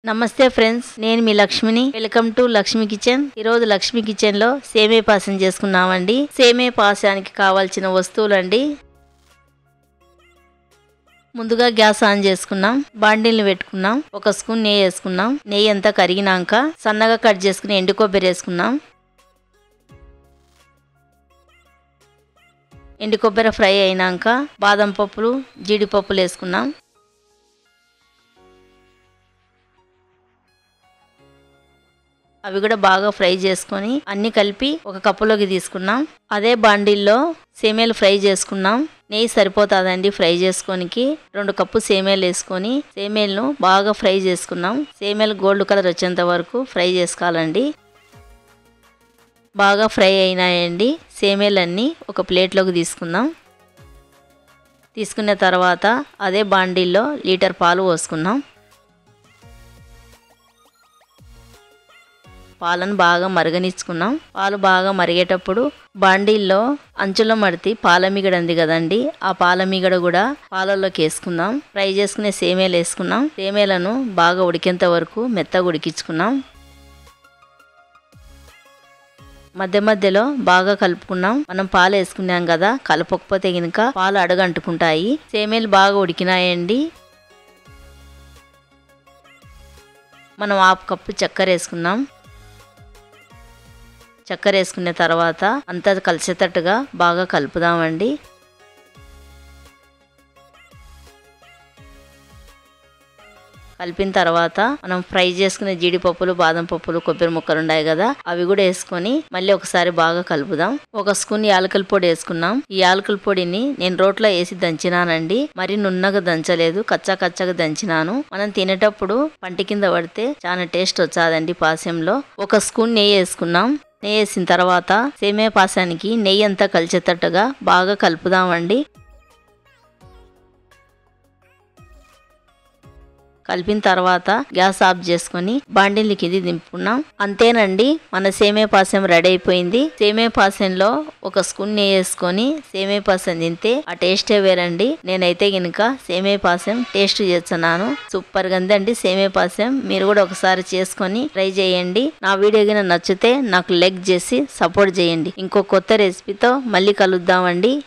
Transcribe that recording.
నమస్తే ఫ్రెండ్స్, నేను మీ లక్ష్మిని. Welcome to Lakshmi kitchen. ఈరోజు లక్ష్మి కిచెన్ లో సేమే పాసం చేసుకున్నామండి. సేమే పాసానికి కావాల్సిన వస్తువులండి. ముందుగా గ్యాస్ ఆన్ చేసుకున్నాం, బాండిల్ని పెట్టుకున్నాం, ఒక స్పూన్ నెయ్యి వేసుకున్నాం. నెయ్యి అంతా కరిగినాక సన్నగా కట్ చేసుకుని ఎండు కొబ్బరి వేసుకున్నాం. ఎండు కొబ్బరి ఫ్రై అయినాక బాదం పప్పులు, జీడిపప్పులు వేసుకున్నాం. అవి కూడా బాగా ఫ్రై చేసుకొని అన్ని కలిపి ఒక కప్పులోకి తీసుకున్నాం. అదే బాండిల్లో సేమియాలు ఫ్రై చేసుకున్నాం. నెయ్యి సరిపోతుందండి ఫ్రై చేసుకోనికి. 2 కప్పు సేమియాలు వేసుకొని సేమియాలను బాగా ఫ్రై చేసుకున్నాం. సేమియాలు గోల్డ్ కలర్ వచ్చేంత వరకు ఫ్రై చేసుకోవాలండి. బాగా ఫ్రై అయినాయండి. సేమియాలన్నీ ఒక ప్లేట్లోకి తీసుకుందాం. తీసుకున్న తర్వాత అదే బాండిల్లో లీటర్ పాలు పోసుకున్నాం. పాలను బాగా మరగనిచ్చుకున్నాం. పాలు బాగా మరిగేటప్పుడు బాండీల్లో అంచులో మడితి పాలమిగడ ఉంది కదండి, ఆ పాలమిగడ కూడా పాలల్లోకి వేసుకుందాం. ఫ్రై చేసుకునే సేమియాలు వేసుకున్నాం. సేమియాలను బాగా ఉడికేంత వరకు మెత్తగా ఉడికించుకున్నాం. మధ్య మధ్యలో బాగా కలుపుకున్నాం. మనం పాలు వేసుకున్నాం కదా, కలపకపోతే కనుక పాలు అడుగంటుకుంటాయి. సేమియాలు బాగా ఉడికినాయండి. మనం 1/2 కప్పు చక్కెర వేసుకున్నాం. చక్కెర వేసుకున్న తర్వాత అంతా కలిసేటట్టుగా బాగా కలుపుదామండి. కలిపిన తర్వాత మనం ఫ్రై చేసుకునే జీడిపప్పులు, బాదం పప్పులు, కొబ్బరి ముక్కలు ఉన్నాయి కదా, అవి కూడా వేసుకొని మళ్ళీ ఒకసారి బాగా కలుపుదాం. 1 స్పూన్ యాలకుల పొడి వేసుకున్నాం. ఈ యాలకుల పొడిని నేను రోట్లో వేసి దంచినానండి. మరి నున్నగా దంచలేదు, కచ్చగా దంచినాను. మనం తినేటప్పుడు పంటి కింద పడితే చాలా టేస్ట్ వచ్చాదండి. పాసంలో 1 స్పూన్ నెయ్యి వేసుకున్నాం. నెయ్యి వేసిన తర్వాత సేమియా పాసానికి నెయ్యి అంతా కలిసేటట్టుగా బాగా కలుపుదామండి. కలిపిన తర్వాత గ్యాస్ ఆఫ్ చేసుకొని బాండిల్ని కింది దింపుకున్నాం. అంతేనండి, మన సేమియా పాసం రెడీ అయిపోయింది. సేమియా పాసంలో 1 స్పూన్ నెయ్యి వేసుకొని సేమియా పాసం తింటే ఆ టేస్టే వేరండి. నేనైతే గనుక సేమియా పాసం టేస్ట్ చేస్తున్నాను. సూపర్ గా ఉందండి సేమియా పాసం. మీరు కూడా ఒకసారి చేసుకొని ట్రై చేయండి. నా వీడియో గిన నచ్చితే నాకు లైక్ చేసి సపోర్ట్ చేయండి. ఇంకో కొత్త రెసిపీతో మళ్ళీ కలుద్దామండి.